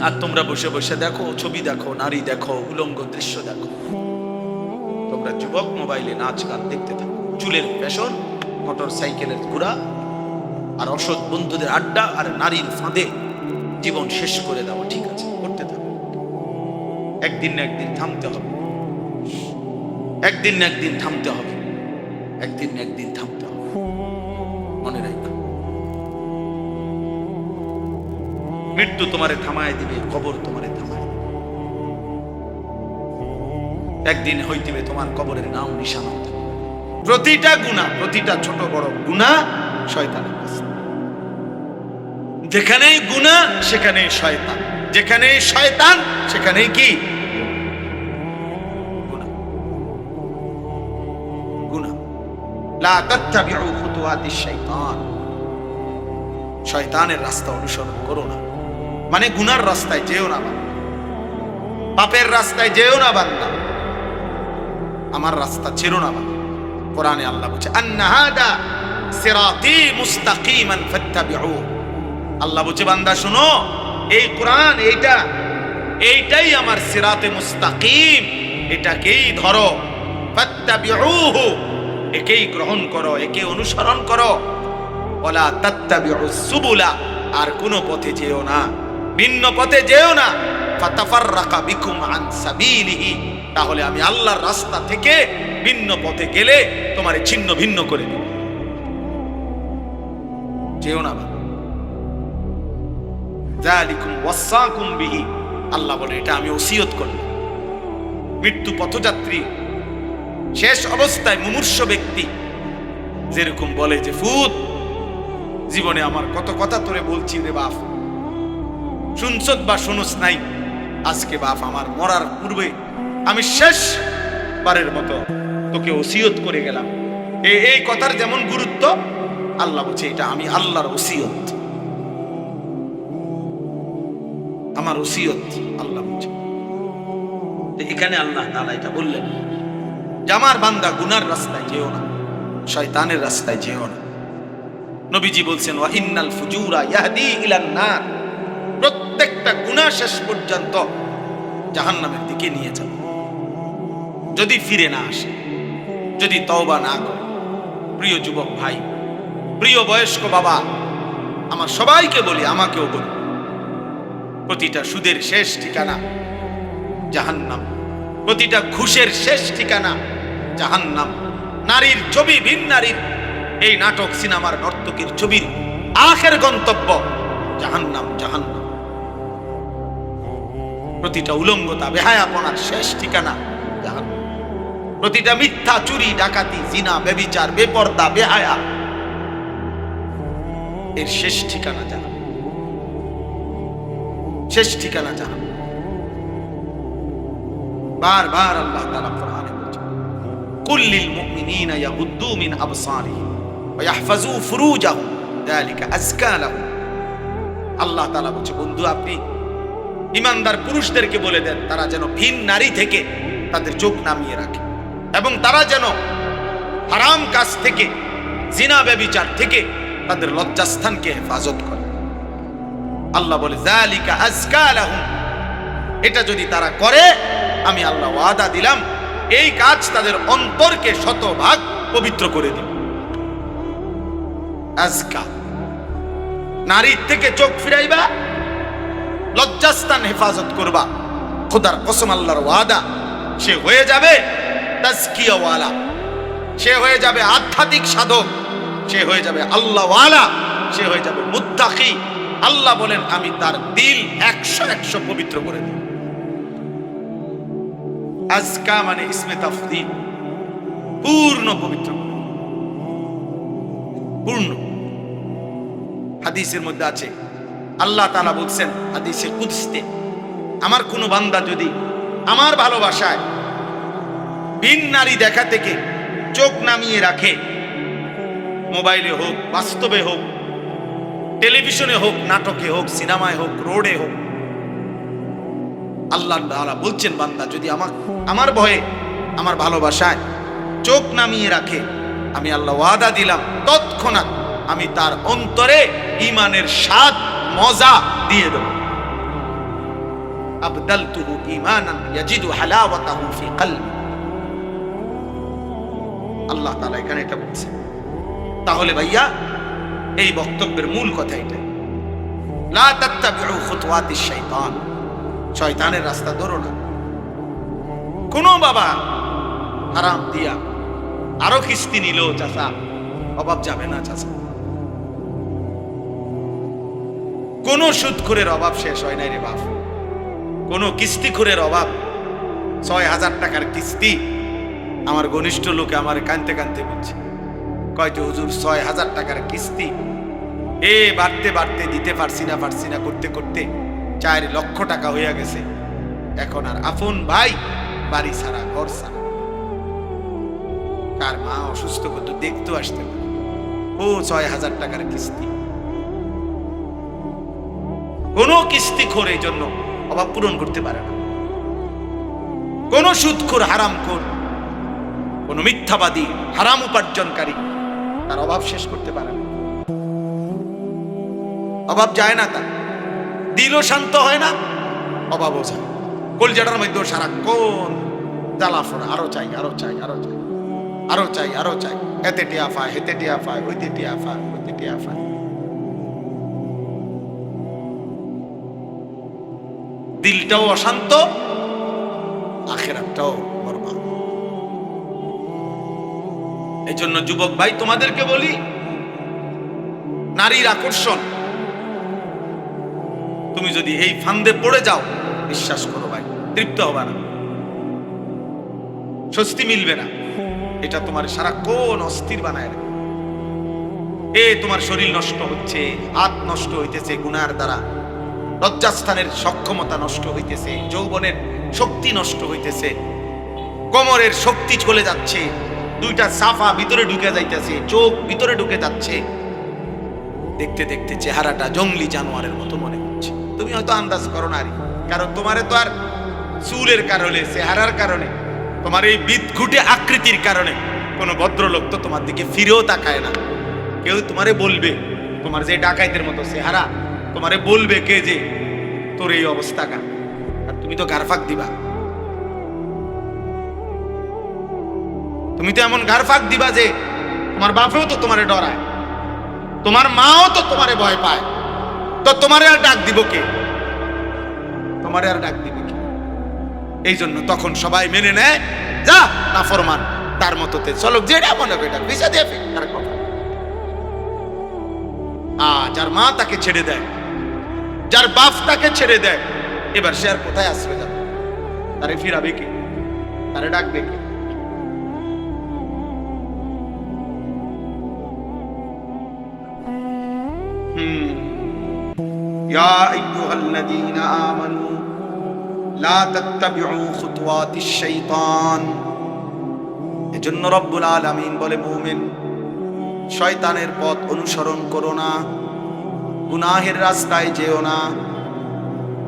আর তোমরা বসে বসে দেখো, ছবি দেখো, নারী দেখো, উলঙ্গ দৃশ্য দেখো। তোমরা যুবক মোবাইলে নাচ গান দেখতে থাকো, চুলের ফ্যাশন, মোটর সাইকেলের ঘোরা, আর অসৎ বন্ধুদের আড্ডা, আর নারীর ফাঁদে জীবন শেষ করে দাও। ঠিক আছে, করতে থাকো। একদিন না একদিন থামতে হবে, একদিন না একদিন থামতে হবে, একদিন না একদিন থামতে হবে। মনে রাখো, মৃত্যু তোমারে থামায় দিবে, কবর তোমারে থামায় দিবে। একদিন হইতিবে তোমার কবরের নাম নিশানা থাকবে। প্রতিটা গুনাহ, প্রতিটা ছোট বড় গুনাহ শয়তানের কাছে। যেখানেই গুনাহ সেখানেই শয়তান, যেখানেই শয়তান সেখানেই কি গুনাহ। গুনাহ। লা তাত্তাবিউ খুতুওয়াতিশ শাইতান, শয়তানের রাস্তা অনুসরণ করো না। মানে গুনার রাস্তায় যেও না বান্দা, পাপের রাস্তায় যেও না বান্দা, আমার রাস্তা ছেড়ো না বান্দা। কোরআনে আল্লাহ বলছে আন্না হাদা সিরাতি মুস্তাকিমান ফাত্তাবিউ। আল্লাহ বলছে বান্দা শোনো, এই কোরআন, এইটাই আমার সিরাতে মুস্তাকিম, এটাকেই ধরো। ফাত্তাবিউহু, একেই গ্রহণ করো, একে অনুসরণ করো। ওয়ালা তাত্তাবিউস সুবুলা, আর কোন পথে যেও না, ভিন্ন পথে যেও না। ফাতাফাররাকা বিকুম আন সাবিলিহি, তাহলে আমি আল্লাহর রাস্তা থেকে ভিন্ন পথে গেলে তোমারে ছিন্ন ভিন্ন করে দেব। যেও না। যালিকুম ওয়াসাকুম বিহি, আল্লাহ বলে এটা আমি ওসিয়ত করলাম। মৃত্যু পথযাত্রী, শেষ অবস্থায় মুমূর্ষ ব্যক্তি যেরকম বলে যে ফুত, জীবনে আমার কত কথা তোরে বলছি রে বাপ, শুনছত বা শুনুস নাই, আজকে বাপ আমার মরার পূর্বে আমি শেষবারের মতো তোকে ওসিয়ত করে গেলাম। এই কথার যেমন গুরুত্ব, আল্লাহ বলছে এটা আমি আল্লাহর ওসিয়ত, আমার ওসিয়ত। আল্লাহ বলছে, এখানে আল্লাহ তাআলা এটা বললেন যে আমার বান্দা গুনার রাস্তায় যেও না, শয়তানের রাস্তায় যেও না। নবীজি বলছেন ওয়া ইন্নাল ফুজুরা ইয়াহদি ইলান নার, প্রত্যেকটা গুনাহ শেষ পর্যন্ত জাহান্নামের দিকে নিয়ে যাবে যদি ফিরে না আসে, যদি তওবা না করে। প্রিয় যুবক ভাই, প্রিয় বয়স্ক বাবা, আমার সবাইকে বলি, আমাকেও বলি, প্রতিটা সুদের শেষ ঠিকানা জাহান্নাম, প্রতিটা ঘুষের শেষ ঠিকানা জাহান্নাম। নারীর ছবি, ভিন নারীর এই নাটক, সিনেমার নর্তকীর ছবির আখের গন্তব্য জাহান্নাম, জাহান্নাম। প্রতিটা উলঙ্গতা, বেহায়াপনার শেষ ঠিকানা জাহান্নাম। প্রতিটা মিথ্যা, চুরি, ডাকাতি, জিনা, ব্যভিচার, বেপর্দা, বেহায়া, এর শেষ ঠিকানা জাহান্নাম, শেষ ঠিকানা জাহান্নাম। বারবার আল্লাহ তাআলা কোরআনে বলেছেন কুল্লিল মুমিনিনা ইয়াগুদ্দু মিন আবসারিহিম ওয়া ইয়াহফাজু ফুরুজাহুম যালিকা আযকা লাহুম। আল্লাহ তাআলা বলেছে, বন্ধু আপনি ঈমানদার পুরুষদেরকে বলে দেন তারা যেন ভিন নারী থেকে তাদের চোখ নামিয়ে রাখে, এবং তারা যেন হারাম কাজ থেকে, জিনা ব্যভিচার থেকে তাদের লজ্জাস্থানকে হেফাজত করে। আল্লাহ বলে যালিকা আযকা লাহুম, এটা যদি তারা করে আমি আল্লাহ ওয়াদা দিলাম এই কাজ তাদের অন্তরকে শতভাগ পবিত্র করে দিবে। আজকা, নারীর থেকে চোখ ফিরাইবা, লজ্জাস্থান হেফাজত করবা, খোদার কসম আল্লাহর ওয়াদা, সে হয়ে যাবে তাজকিয়াওয়ালা, সে হয়ে যাবে আধ্যাত্মিক সাধক, সে হয়ে যাবে আল্লাহওয়ালা, সে হয়ে যাবে মুত্তাকি। আল্লাহ বলেন আমি তার দিল 100 পবিত্র করে দেব। আজকা মানে ইসমে তাফদীল, পূর্ণ পবিত্র, পূর্ণ। হাদিসের মধ্যে আছে আল্লাহ তাআলা বলছেন হাদিসে কুদসিতে, আমার কোন বান্দা যদি আমার ভালোবাসায় ভিন নারী দেখা থেকে চোখ নামিয়ে রাখে, মোবাইলে হোক, বাস্তবে হোক, টেলিভিশনে হোক, নাটকে হোক, সিনেমায় হোক, রোডে হোক, আল্লাহ তাআলা বলছেন বান্দা যদি আমার ভয়ে, আমার ভালোবাসায় চোখ নামিয়ে রাখে, আমি আল্লাহ ওয়াদা দিলাম তৎক্ষণাৎ আমি তার অন্তরে ঈমানের স্বাদ, মজা দিয়ে দেব। আবদালতুহু ঈমানান ইয়াজিদু হালাওয়াতাহু ফি কলবি। আল্লাহ তাআলা এখানে এটা বলছেন। তাহলে ভাইয়া এই বক্তব্যের মূল কথা এটাই, লা তাত্তাবিউ খুতুওয়াতিশ শাইতান, শয়তানের রাস্তা ধরো না। কোন বাবা হারাম দিয়া আরো কিস্তি নিল চাচা, অভাব যাবে না চাচা। কোন সুদখোরের অভাব শেষ হয় নাই রে বাপ। কোন কিস্তিখোরের অভাব, ৬,০০০ টাকার কিস্তি। আমার ঘনিষ্ঠ লোকে আমার কানতে কানতে বলছে, কয়তো হুজুর ৬,০০০ টাকার কিস্তি বাড়তে বাড়তে দিতে পারছি না করতে করতে ৪ লক্ষ টাকা হইয়া গেছে। এখন আর আপন ভাই বাড়ি ছাড়া, ঘর ছাড়া। কার মা অসুস্থ করতো দেখতে আসতে পারে, ও ৬,০০০ টাকার কিস্তি। কোন কিস্তিখোর এই জন্য অভাব পূরণ করতে পারে না। কোন সুদখোর, হারামখোর, কোন মিথ্যাবাদী, হারাম উপার্জনকারী তার অভাব শেষ করতে পারে না। অভাব যায় না, তার দিলও শান্ত হয় না, অভাবও যায়। কলজাটার মধ্যে সারাক্ষণ জ্বালাফোড়া, আরো চাই আরো চাই আরো চাই আরো চাই আরো চাই, এতে টিয়া পায়, হেতে টিয়া পায়, ওইতে টিয়া পায়, ওইতে টিয়া পায়। দিলটাও অশান্ত, আখিরাতটাও বরবাদ। এই জন্য যুবক ভাই তোমাদেরকে বলি, নারীর আকর্ষণ, তুমি যদি এই ফান্দে পড়ে যাও, বিশ্বাস করো ভাই, তৃপ্ত হবে না, স্বস্তি মিলবে না। এটা তোমার সারাক্ষণ অস্থির বানায় রাখে। তোমার শরীর নষ্ট হচ্ছে, হাত নষ্ট হইতেছে গুনার দ্বারা, লজ্জাস্থানের সক্ষমতা নষ্ট হইতেছে, যৌবনের শক্তি নষ্ট হইতেছে, কোমরের শক্তি চলে যাচ্ছে, দুইটা সাফা ভিতরে ঢুকে যাইতেছে, চোখ ভিতরে ঢুকে যাচ্ছে। দেখতে দেখতে চেহারাটা জঙ্গলি জানোয়ারের মতো মনে হচ্ছে। তুমি হয়তো আন্দাজ করো নারী, কারণ তোমারে তো আর চুলের কারণে, চেহারার কারণে, তোমার এই বিদঘুটে আকৃতির কারণে কোনো ভদ্রলোক তো তোমার দিকে ফিরেও তাকায় না। কেউ তোমারে বলবে, তোমার যে ডাকাইতের মতো চেহারা, তোমারে বলবে কে যে তোর এই অবস্থা কেন? আর তুমি তো গারফাক দিবা, তুমি তো এমন গারফাক দিবা যে তোমার বাপেও তো তোমারে ডরায়, তোমার মাও তো তোমারে ভয় পায়। তো তোমারে আর ডাক দিব কে? তোমারে আর ডাক দিবে কে? এই জন্য তখন সবাই মেনে নেয়, যা নাফরমান, তার মতোতে চলো, যেটা মনে করে ডাক, ভিসা দিয়ে তার কথা। যার মা তাকে ছেড়ে দেয়, যার বাপ তাকে ছেড়ে দেয়, এবার সে আর কোথায় আশ্রয় যাবে? তারে ফিরাবে কে? তারে ডাকবে কে? ইয়া আইয়ুহাল্লাযীনা আমানু লা তাত্তাবিউ খুতুওয়াতিশ শাইতান। এজন্য রব্বুল আলামিন বলে, মুমিন, শয়তানের পথ অনুসরণ করো না, গুনাহের রাস্তায় যেও না।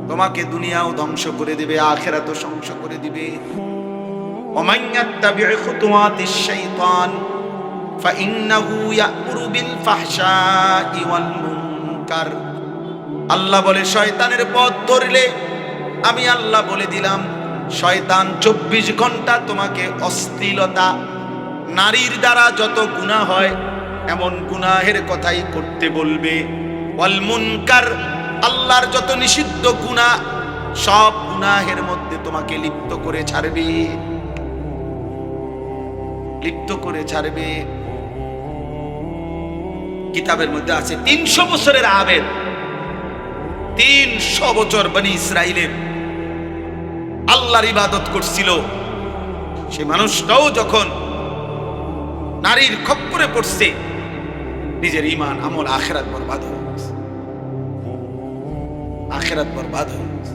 তোমাকে দুনিয়াও ধ্বংস করে দিবে, আখিরাতও ধ্বংস করে দিবে। ওমান ইয়াত্তাবি খুতুওয়াতিশ শাইতান ফাইন্নাহু ইয়া'মুরু বিল ফাহশাই ওয়াল মুনকার। আল্লাহ বলে, শয়তানের পথ ধরলে আমি আল্লাহ বলে দিলাম, শয়তান 24 ঘন্টা তোমাকে অশ্লীলতা, নারীর দ্বারা যত গুনাহ হয় এমন গুনাহের কথাই করতে বলবে। ওয়াল মুনকার, আল্লাহর যত নিষিদ্ধ গুনাহ, সব গুনাহের মধ্যে তোমাকে লিপ্ত করে ছাড়বে, লিপ্ত করে ছাড়বে। কিতাবের মধ্যে আছে 300 বছরের আবেদ, 300 বছর বনি ইসরাইলের আল্লাহর ইবাদত করছিল। সে মানুষটাও যখন নারীর খপ্পরে পড়ছে, নিজের ঈমান, আমল, আখিরাত বরবাদ হয়ে গেছে, আখিরাত বরবাদ হয়ে গেছে।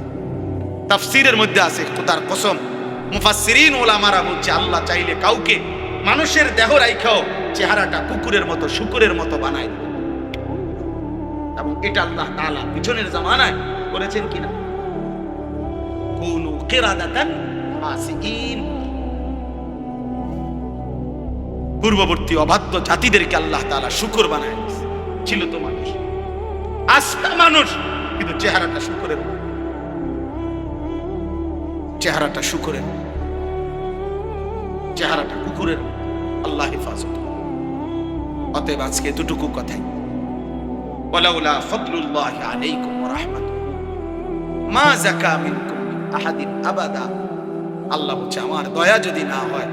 তাফসীরের মধ্যে আছে, খোদার কসম, মুফাসসিরিন ওলামারা বলছে, আল্লাহ চাইলে কাউকে মানুষের দেহ রাইখাও চেহারাটা কুকুরের মতো, শুকুরের মতো বানায় দিবে। এবং এটা আল্লাহ তাআলা পিছনের জামানায় করেছেন কিনা? কুনু কিরাদাতান খাসিইন, পূর্ববর্তী অবাধ্য জাতিদেরকে আল্লাহ তাআলা শুকর বানায় দিয়েছে। ছিল তো মানুষ, আস্তা মানুষ, কিন্তু চেহারাটা শুকরের মতো। চেহারাটা শুকরের, চেহারাটা কুকুরের। আল্লাহ হেফাজত। অতএব আজকে দুটুকু কথাই, ওয়ালাউলা ফাদলুল্লাহি আলাইকুম ওয়া রাহমাতুহু মা যাকা মিনকুম মিন আহাদিন আবাদা। আল্লাহ বলছে, আমার দয়া যদি না হয়,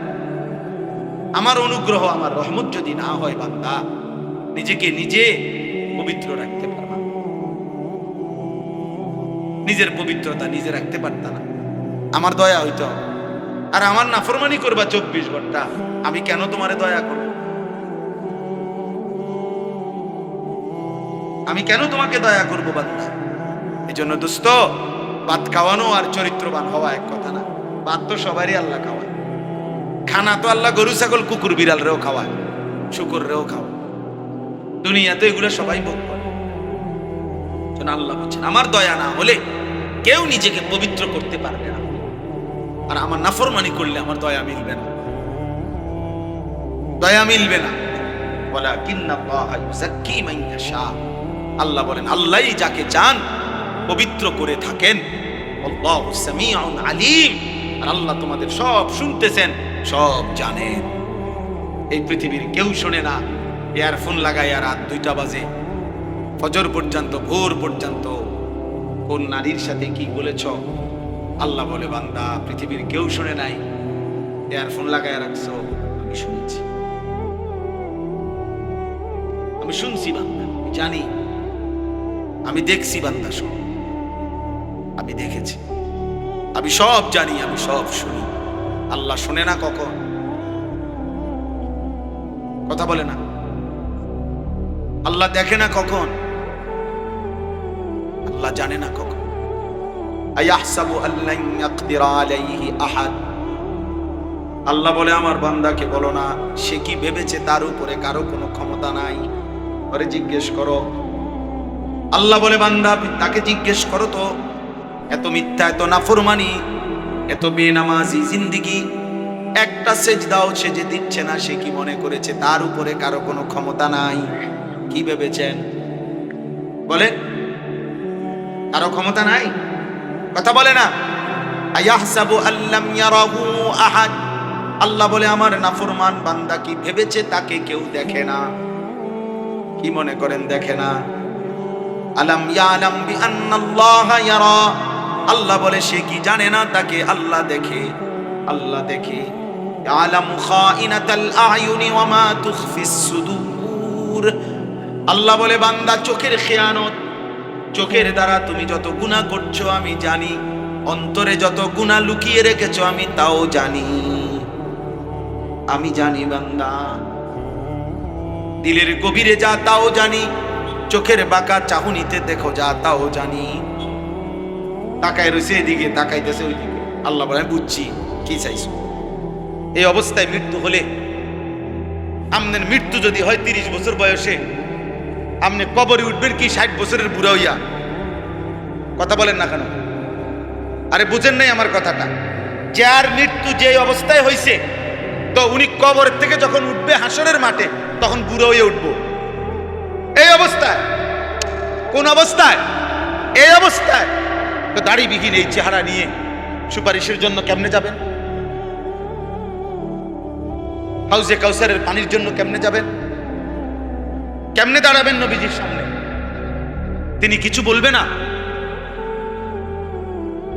আমার অনুগ্রহ, আমার রহমত যদি না হয়, বান্দা নিজেকে নিজে পবিত্র রাখতে পারবা। নিজের পবিত্রতা নিজে রাখতে পারতা না, আমার দয়া হইতো। আর আমার নাফরমানি করবা 24 ঘন্টা, আমি কেন তোমারে দয়া করব? আমি কেন তোমাকে দয়া করব বান্দা? এই জন্য দোস্ত, ভাত খাওয়ানো আর চরিত্রবান হওয়া এক কথা না। ভাত তো সবারই আল্লাহ খাওয়ায়, খানা তো আল্লাহ গরু ছাগল কুকুর বিড়াল রেও খাওয়ায়, শুকুর রেও খাওয়ায়। দুনিয়াতে এগুলো সবাই ভোগ করে। আল্লাহ বলছেন, আমার দয়া না হলে কেউ নিজেকে পবিত্র করতে পারবে না, আর আমার নাফরমানি করলে আমার দয়া মিলবে না, দয়া মিলবে না। ওয়ালাকিন্নাল্লাহা ইউযাক্কি মান ইয়াশা। আল্লাহ বলেন, আল্লাহই যাকে চান পবিত্র করে থাকেন। আল্লাহু সামিউন আলিম। আর আল্লাহ তোমাদের সব শুনতেছেন, সব জানেন। এই পৃথিবীর কেউ শোনে না। ইয়ারফোন লাগাইয়া রাত 2টা বাজে, ফজর পর্যন্ত, ভোর পর্যন্ত কোন নারীর সাথে কি বলেছ, আল্লাহ বলে, বান্দা পৃথিবীর কেউ শুনে নাই, ইয়ারফোন লাগাইয়া রাখছো, আমি শুনেছি, আমি শুনছি বান্দা, আমি জানি, আমি দেখছি বান্দা, শোন, আমি দেখেছি, আমি সব জানি, আমি সব শুনি। আল্লাহ শুনে না কখন? কথা বলে না। আল্লাহ দেখে না কখন? আল্লাহ জানে না কখন? আয়াহসাবু আল্লান ইয়াকদিরা আলাইহি আহাদ। আল্লাহ বলে, আমার বান্দাকে বলো না, সে কি ভেবেছে তার উপরে কারো কোনো ক্ষমতা নাই? ওরে জিজ্ঞেস করো। আল্লাহ বলে, বান্দা তাকে জিজ্ঞেস করো তো, এত মিথ্যা, এত নাফরমানি, এত বেনামাজি জিন্দেগি, একটা সেজদাও সে যে দিচ্ছে না, সে কি মনে করেছে তার উপরে কারো কোনো ক্ষমতা নাই? কি ভেবেছেন? বলে কারো ক্ষমতা নাই? কথা বলে না। আয়াহসাবু আল্লাম ইয়ারাহু আহাদ। আল্লাহ বলে, আমার নাফরমান বান্দা কি ভেবেছে তাকে কেউ দেখে না? কি মনে করেন দেখে না? আলাম ইয়ালাম বিআন্নাল্লাহা ইয়ারা। আল্লাহ বলে, সে কি জানে না তাকে আল্লাহ দেখে? আল্লাহ দেখে। ইয়ালামু খাইনাতাল আয়ুনি ওয়া মা তুখফিস সুদূর। আল্লাহ বলে, বান্দা চোখের খেয়ানত, চোখের দ্বারা তুমি যত গুনাহ করছো আমি জানি, অন্তরে যত গুনাহ লুকিয়ে রেখেছো আমি তাও জানি, আমি জানি বান্দা। দিলের গভীরে যা তাও জানি, চোখের বাঁকা চাহনিতে দেখো যা তাও জানি। তাকায় রয়েছে এদিকে, তাকাইতেছে ওইদিকে। আল্লাহ বলে, বুঝছি কি চাইছো। এই অবস্থায় মৃত্যু হলে, আপনার মৃত্যু যদি হয় 30 বছর বয়সে, আপনি কবরে উঠবেন কি 60 বছরের বুড়া হইয়া? কথা বলেন না কেন? আরে বুঝেন নাই আমার কথাটা? যার মৃত্যু যে অবস্থায় হয়েছে, তো উনি কবরের থেকে যখন উঠবে হাসরের মাঠে, তখন বুড়ো হয়ে উঠবো। এই অবস্থায়, কোন অবস্থায়? এই অবস্থায়। তো দাড়িবিহীন এই চেহারা নিয়ে সুপারিশের জন্য কেমনে যাবেন? হাউজে কাউসারের পানির জন্য কেমনে যাবেন? কেমনে দাঁড়াবেন নবীজির সামনে? তিনি কিছু বলবে না?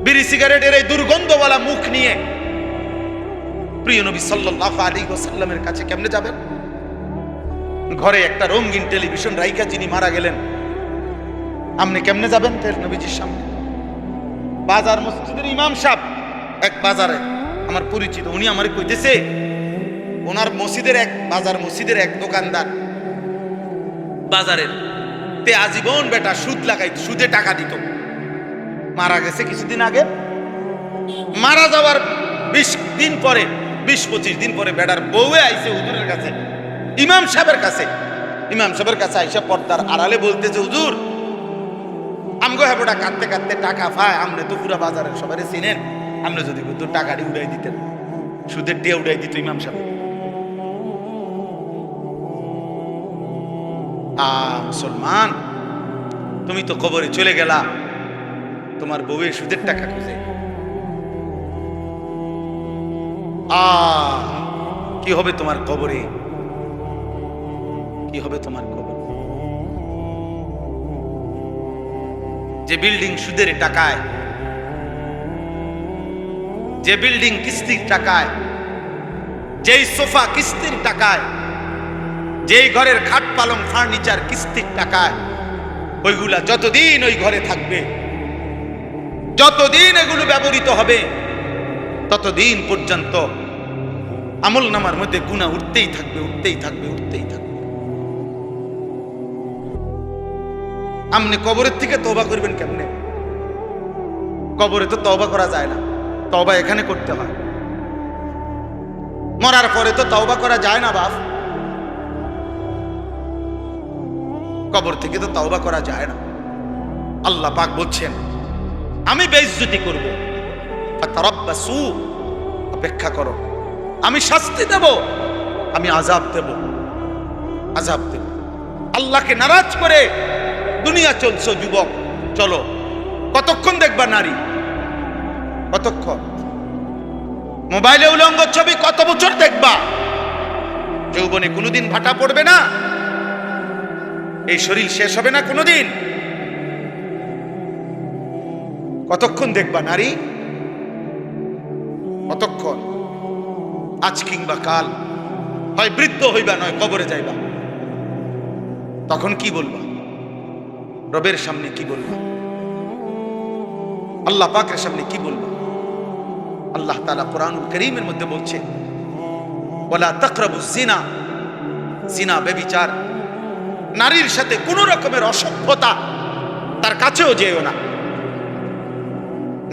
বিড়ি সিগারেটের এই দুর্গন্ধওয়ালা মুখ নিয়ে প্রিয় নবী সাল্লাল্লাহু আলাইহি ওয়াসাল্লামের কাছে কেমনে যাবেন? ঘরে একটা রঙিন টেলিভিশন রাইখা যিনি মারা গেলেন, আপনি কেমনে যাবেন নবীজির সামনে? বাজার মসজিদের ইমাম সাহেব, এক বাজারে আমার পরিচিত, উনি আমারে কইতেছে, ওনার মসজিদের এক বাজার মসজিদের এক দোকানদার বাজারের তে আজীবন বেটা সুদ লাগাইত, সুদে টাকা দিত। মারা গেছে কিছুদিন আগে। মারা যাওয়ার 20 দিন পরে, 20-25 দিন পরে বেটার বউয়ে আইছে হুজুরের কাছে, ইমাম সাহেবের কাছে। ইমাম সাহেবের কাছে আইসা পর্দার আড়ালে বলতেছে, হুজুর আমগো হেবটা কাঁদতে কাঁদতে টাকা পায়, আপনি তো পুরা বাজারের সবাই চিনেন, আপনি যদি তো টাকাটি উড়াই দিতেন, সুদের টিয়া উড়াই দিত ইমাম সাহেব। মুসলমান, তুমি তো কবরে চলে গেলা, তোমার বউয়ের সুদের টাকা খুঁজে। কি হবে তোমার কবরে, কি হবে তোমার কবর? যে বিল্ডিং সুদের টাকায়, যে বিল্ডিং কিস্তির টাকায়, যেই সোফা কিস্তির টাকায়, যেই ঘরের খাট পালং ফার্নিচার কিস্তির টাকায়, ওইগুলা যতদিন ওই ঘরে থাকবে, যতদিন এগুলো ব্যবহৃত হবে, ততদিন পর্যন্ত আমল নামার মধ্যে গুনাহ উঠতেই থাকবে, উঠতেই থাকবে, উঠতেই থাকবে। আপনি কবরের থেকে তওবা করবেন কেমনে? কবরে তো তওবা করা যায় না, তওবা এখানে করতে হয়। মরার পরে তো তওবা করা যায় না বাপ, কবর থেকে তো তওবা করা যায় না। আল্লাহ পাক বলছেন আমি বেইজ্জতি করব, ফাতারাব্বাসু, অপেক্ষা করো, আমি শাস্তি দেব, আমি আযাব দেব, আযাব দেব। আল্লাহকে নারাজ করে দুনিয়া চলছো যুবক, চলো। কতক্ষণ দেখবা নারী? কতক্ষণ? মোবাইলে উলঙ্গ ছবি কত বছর দেখবা? যৌবনে কোনোদিন ভাটা পড়বে না? এই শরীর শেষ হবে না কোনোদিন? কতক্ষণ দেখবা নারী? কতক্ষণ? আজ কিংবা কাল হয় বৃদ্ধ হইবা, নয় কবরে যাইবা। তখন কি বলবা? রবের সামনে কি বলবা? আল্লাহ পাকের সামনে কি বলবা? আল্লাহ তাআলা কোরআনুল কারীমের মধ্যে বলছে ওয়ালা তাকরাবুজ জিনা, জিনা ব্যভিচার, নারীর সাথে কোন রকমের অসভ্যতা তার কাছেও যেও না।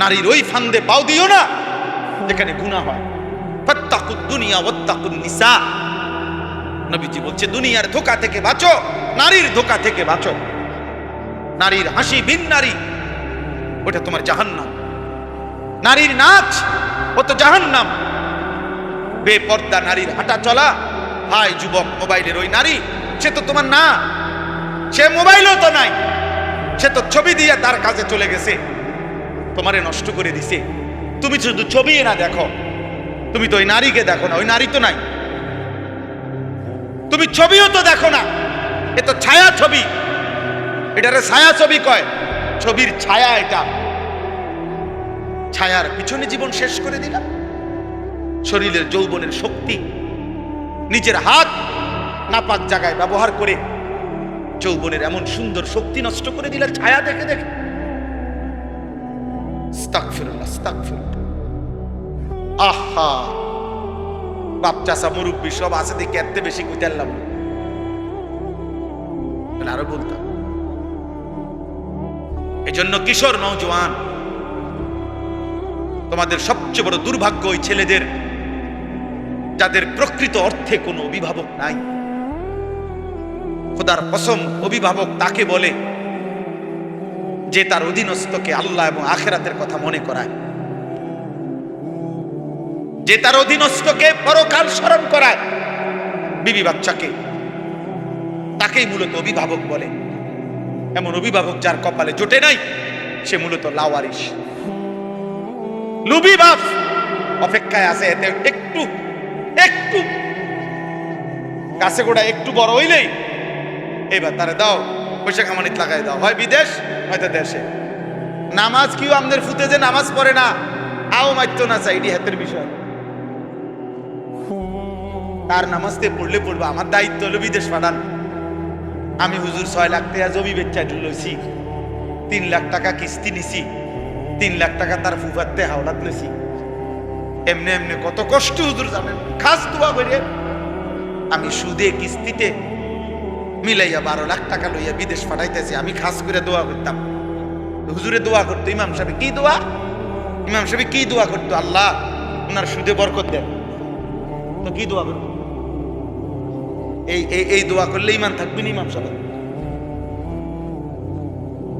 নারীর ওই ফান্দে পাও দিও না যেখানে গুনাহ হয়। ফাত্তাকুদ দুনিয়া ওয়াত্তাকুন নিসা, নবীজি বলছে দুনিয়ার ধোঁকা থেকে বাঁচো, নারীর ধোঁকা থেকে বাঁচো। নারীর হাসি বিন নারী, ওটা তোমার জাহান্নাম। নারীর নাচ, ও তো জাহান্নাম। বেপর্দা নারীর হাঁটা চলা, হায় যুবক, মোবাইলের ওই নারী, সে তো তোমার না, সে মোবাইলও তো নাই, সে তো ছবি দিয়ে তার কাছে চলে গেছে, তোমারে নষ্ট করে দিছে। তুমি শুধু ছবি না দেখো, তুমি তো ওই নারীকে দেখো না, ওই নারী তো নাই। তুমি ছবিও তো দেখো না, এ তো ছায়া ছবি, এটারে ছায়া ছবি কয়, ছবির ছায়া এটা। ছায়ার পিছনে জীবন শেষ করে দিলাম। শরীরের যৌবনের শক্তি নিজের হাত নাপাক জায়গায় ব্যবহার করে যৌবনের এমন সুন্দর শক্তি নষ্ট করে দিলে ছায়া দেখে দেখে। আস্তাগফিরুল্লাহ, আস্তাগফিরুল্লাহ। আহা, বাপ চাচা মুরব্বী সব আছে দেখে এত বেশি কইতাল্লাম, আরো বলতাম। এজন্য কিশোর নওজোয়ান, তোমাদের সবচেয়ে বড় দুর্ভাগ্য ওই ছেলেদের যাদের প্রকৃত অর্থে কোনো অভিভাবক নাই। খোদার কসম, অভিভাবক তাকে বলে যে তার অধীনস্থকে আল্লাহ এবং আখিরাতের কথা মনে করায়, যে তার অধীনস্থকে পরকাল স্মরণ করায়। বিবি বাচ্চাকে, তাকেই মূলত অভিভাবক বলে। এমন অভিভাবক যার কপালে জোটে নাই, সে মূলত লাওয়ারিস, লুবি বাপ। অপেক্ষায় আছে এতে একটু একটু গাছে গোড়া একটু বড় হইলেই এবার তারে দাও, পয়সা কামানিত লাগাই দাও, হয় বিদেশ হয়তো দেশে। নামাজ কিও আমাদের ফুতে যে নামাজ পড়ে না, আও মাইতো না চাইডি হাতের বিষয়। তার নামাজতে পড়লে পড়বে, আমার দায়িত্ব হলো বিদেশ পাঠান। আমি হুজুর 6 লাখ টাকা জমি বেচা লইছি, 3 লাখ টাকা কিস্তি নিছি, 3 লাখ টাকা তার ফুফাতে হাওলাত লইছি। এমনি এমনি কত কষ্ট হুজুর জানেন। খাস দোয়া করে আমি সুদে কিস্তিতে মিলাইয়া 12 লাখ টাকা লইয়া বিদেশ পাঠাইতেছি। আমি খাস করে দোয়া করতাম, হুজুরে দোয়া করতো। ইমাম সাহেব কি দোয়া, ইমাম সাহেব কি দোয়া করতো? আল্লাহ ওনার সুদে বরকত দেন। তো কি দোয়া করতো? এই দোয়া করলে ইমান থাকবে না ইমাম সাহেব।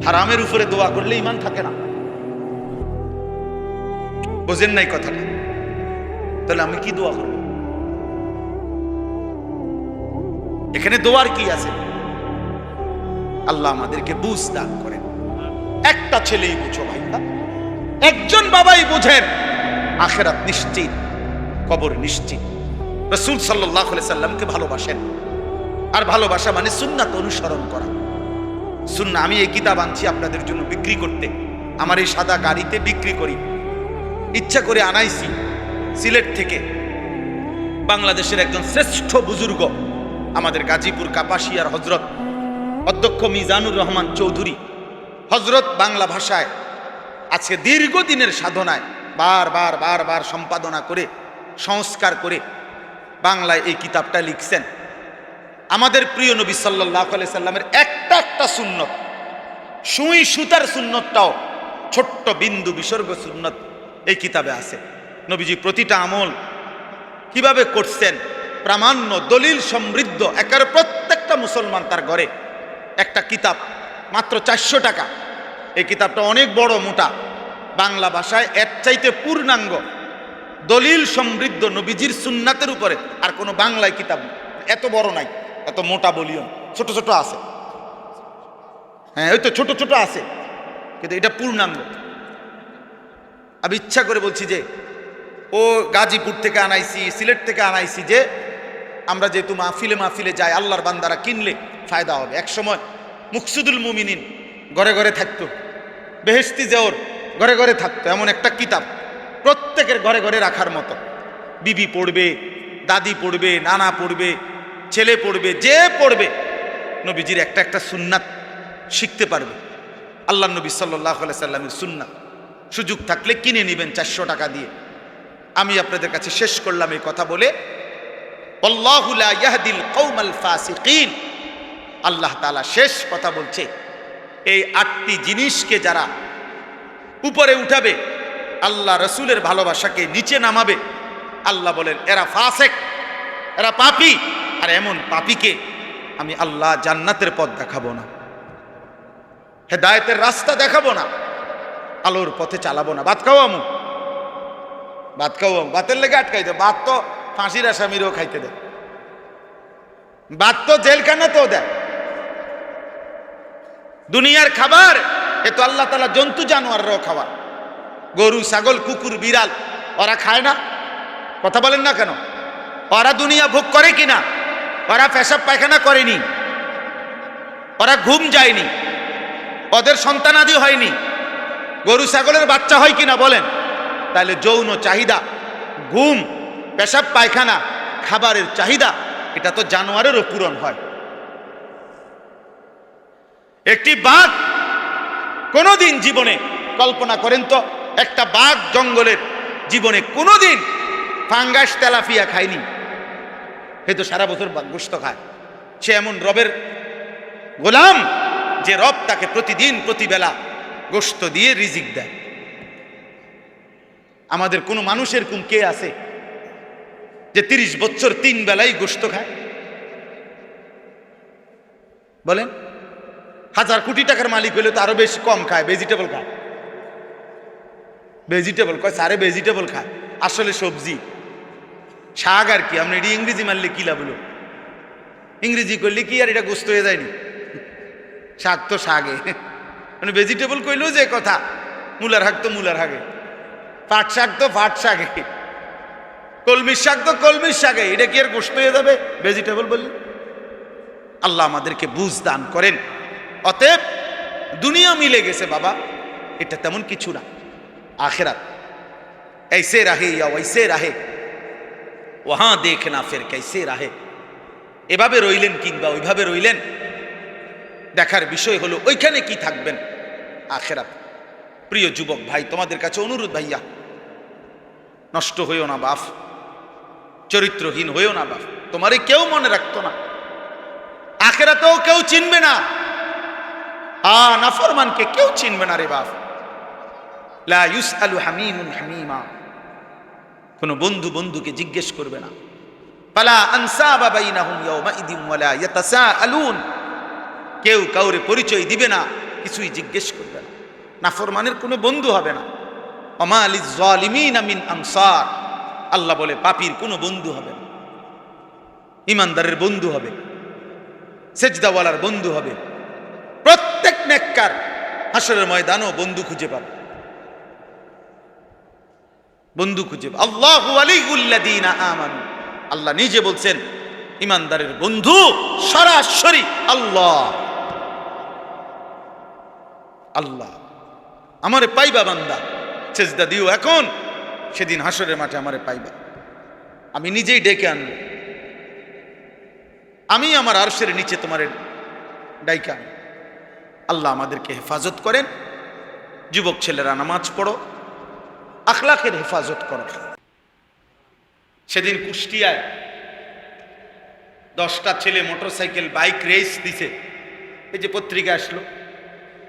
হারামের উপরে দোয়া করলে ইমান থাকে না। বোঝেন নাই কথাটা? তাহলে আমি কি দোয়া করব? এখানে দোয়ার কি আছে? আল্লাহ আমাদেরকে বুঝ দান করেন। একটা ছেলেই বুঝো ভাইয়া, একজন বাবাই বুঝেন আখিরাত নিশ্চিত। কবর নিশ্চিত। রাসূল সাল্লাল্লাহু আলাইহি সাল্লামকে ভালোবাসেন, আর ভালোবাসা মানে সুন্নাত অনুসরণ করা। সুন্নাহ। আমি এই কিতাব আনছি আপনাদের জন্য বিক্রি করতে, আমার এই সাদা গাড়িতে বিক্রি করি, ইচ্ছা করে আনাইছি সিলেট থেকে। বাংলাদেশের একজন শ্রেষ্ঠ বুজুর্গ, আমাদের গাজীপুর কাপাসিয়ার হজরত অধ্যক্ষ মিজানুর রহমান চৌধুরী হজরত, বাংলা ভাষায় আজকে দীর্ঘদিনের সাধনায় বার সম্পাদনা করে সংস্কার করে বাংলায় এই কিতাবটা লিখছেন। আমাদের প্রিয় নবী সাল্লাল্লাহু আলাইহি সাল্লামের একটা সুন্নত, সুই সুতার সুন্নতটাও ছোট্ট বিন্দু বিসর্গ সুন্নত এই কিতাবে আছে। নবীজি প্রতিটা আমল কিভাবে করছেন, প্রামাণ্য দলিল সমৃদ্ধ, একেবারে প্রত্যেকটা মুসলমান তার ঘরে একটা কিতাব, মাত্র 400 টাকা। এই কিতাবটা অনেক বড় মোটা, বাংলা ভাষায় এর চাইতে পূর্ণাঙ্গ দলিল সমৃদ্ধ নবীজির সুন্নাতের উপরে আর কোনো বাংলায় কিতাব এত বড় নাই, এত মোটা বলিও, ছোট ছোট আছে। হ্যাঁ, ওই তো ছোট ছোট আছে, কিন্তু এটা পূর্ণাঙ্গ। আমি ইচ্ছা করে বলছি যে ও গাজীপুর থেকে আনাইছি, সিলেট থেকে আনাইছি, যে আমরা যেহেতু মাহফিলে যাই, আল্লাহর বান্দারা কিনলে ফায়দা হবে। এক সময় মুকসুদুল মুমিনিন ঘরে ঘরে থাকতো, বেহেশতি জেওর ঘরে ঘরে থাকতো, এমন একটা কিতাব প্রত্যেকের ঘরে ঘরে রাখার মতো। বিবি পড়বে, দাদি পড়বে, নানা পড়বে, ছেলে পড়বে, যে পড়বে নবীজির একটা সুন্নাত শিখতে পারবে। আল্লাহ নবী সাল্লাল্লাহু আলাইহি সাল্লামের সুন্নাত সুযোগ থাকলে কিনে নেবেন 400 টাকা দিয়ে। আমি আপনাদের কাছে শেষ করলাম এই কথা বলে, আল্লাহু লা ইয়াহদিল কওমাল ফাসিকিন। আল্লাহ তাআলা শেষ কথা বলছে, এই 8টি জিনিসকে যারা উপরে উঠাবে, আল্লাহ রসুলের ভালোবাসাকে নিচে নামাবে, আল্লাহ বলেন এরা ফাসিক, এরা পাপী। আর এমন পাপীকে আমি আল্লাহ জান্নাতের পথ দেখাবো না, হেদায়েতের রাস্তা দেখাবো না, আলোর পথে চালাবো না। ভাত খাওয়ামু, ভাতের লেগে আটকাইতে, ভাত তো ফাঁসির আসামিরও খাইতে দেয়, ভাত তো জেলখানাতেও দেয়। দুনিয়ার খাবার এ তো আল্লাহ তাআলা জন্তু জানোয়াররাও খাওয়া, গরু, ছাগল, কুকুর, বিড়াল, ওরা খায় না? কথা বলেন না কেন? ওরা দুনিয়া ভোগ করে কিনা? ওরা পেশাব পায়খানা করেনি, ওরা ঘুম যায়নি, ওদের সন্তানাদি হয়নি, গরু ছাগলের বাচ্চা হয় কিনা বলেন? তাহলে যৌন চাহিদা, ঘুম, পেশাব পায়খানা, খাবারের চাহিদা, এটা তো জানোয়ারেরও পূরণ হয়। একটি বাঘ কোনোদিন জীবনে, কল্পনা করেন তো, একটা বাঘ জঙ্গলের জীবনে কোনোদিন ফাঙ্গাস তেলাপিয়া খায়নি, হয়তো সারা বছর গোশত খায়। সে এমন রবের গোলাম যে রব তাকে প্রতিদিন প্রতিবেলা গোশত দিয়ে রিজিক দেয়। আমাদের কোনো মানুষের কে আছে যে 30 বছর 3 বেলাই গোশত খায়? বলেন, 1000 কোটি টাকার মালিক হইলে তো আরো বেশি কম খায়, ভেজিটেবল খায়। ভেজিটেবল কয় সারে ভেজিটেবল খায়, আসলে সবজি, শাক। আর কি আপনি এটি ইংরেজি মারলে কি লাভ হলো? ইংরেজি করলে কি আর এটা গোস্ত হয়ে যায়নি? শাক তো শাকে, মানে ভেজিটেবল কইলেও যে কথা, মূলার শাক তো মূলার শাকে, পাট শাক তো পাট শাকে, কলমির শাক তো কলমির শাকে, এটা কি আর গোস্ত হয়ে যাবে ভেজিটেবল বললে? আল্লাহ আমাদেরকে বুঝ দান করেন। অতএব দুনিয়া মিলে গেছে বাবা, এটা তেমন কিছু না। आखिरत ऐसे रहे या वैसे रहे, वहां देखना फिर कैसे रहे। এভাবে রইলেন কিংবা ওইভাবে রইলেন, দেখার বিষয় হলো ওইখানে কি থাকবেন আখিরাত। প্রিয় যুবক ভাই, তোমাদের কাছে অনুরোধ, ভাইয়া নষ্ট হইও না বাপ, চরিত্রহীন হইও না বাপ। তোমারে কেউ মনে রাখতো না, আখিরাতেও কেউ চিনবে না। নাফরমানকে কেউ চিনবে না রে বাপ। লা ইউসআলু হামিমুন হামিমা, কোন বন্ধু বন্ধুকে জিজ্ঞেস করবে না। ফালা আনসাবা বাইনাহুম ইয়াওমাইদিন ওয়ালা ইয়াতাসাআলুন, কেউ কাউরে পরিচয় দিবে না, কিছুই জিজ্ঞেস করবে না। নাফরমানের কোনো বন্ধু হবে না। ওমা লিয-যালিমিনা মিন আনসার, আল্লাহ বলে পাপীর কোনো বন্ধু হবে না। ইমানদারের বন্ধু হবে, সেজদাওয়ালার বন্ধু হবে। প্রত্যেক নেককার হাসরের ময়দানও বন্ধু খুঁজে পাবে। বন্ধু খুঁজে। আল্লাহু ওয়ালিউল্লাযীনা আমানু, আল্লাহ নিজে বলছেন ইমানদারের বন্ধু সরাসরি আল্লাহ। আল্লাহ আমারে পাইবা বান্দা, সেজদা দিও এখন, সেদিন হাসরের মাঠে আমারে পাইবা। আমি নিজেই ডেকে আনব, আমি আমার আরশের নিচে তোমারে ডাইকে আনব। আল্লাহ আমাদেরকে হেফাজত করেন। যুবক ছেলেরা নামাজ পড়ো, আখলাকের হেফাজত করো। সেদিন কুষ্টিয়ায় 10টা ছেলে মোটরসাইকেল বাইক রেস দিছে। এই যে পত্রিকা আসলো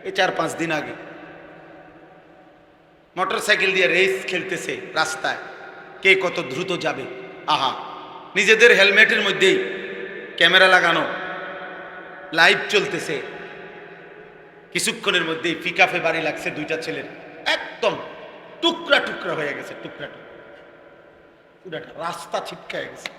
এই 4-5 দিন আগে, মোটরসাইকেল দিয়ে রেস খেলতেছে রাস্তায়, কে কত দ্রুত যাবে। আহা, নিজেদের হেলমেটের মধ্যেই ক্যামেরা লাগানো, লাইভ চলতেছে। কিছুক্ষণের মধ্যেই পিকআপে বাড়ি লাগছে 2টা ছেলের, একদম টুকরা টুকরা হয়ে গেছে, টুকরা টুকরা, পুরাটা রাস্তা ছিটকায় গেছে।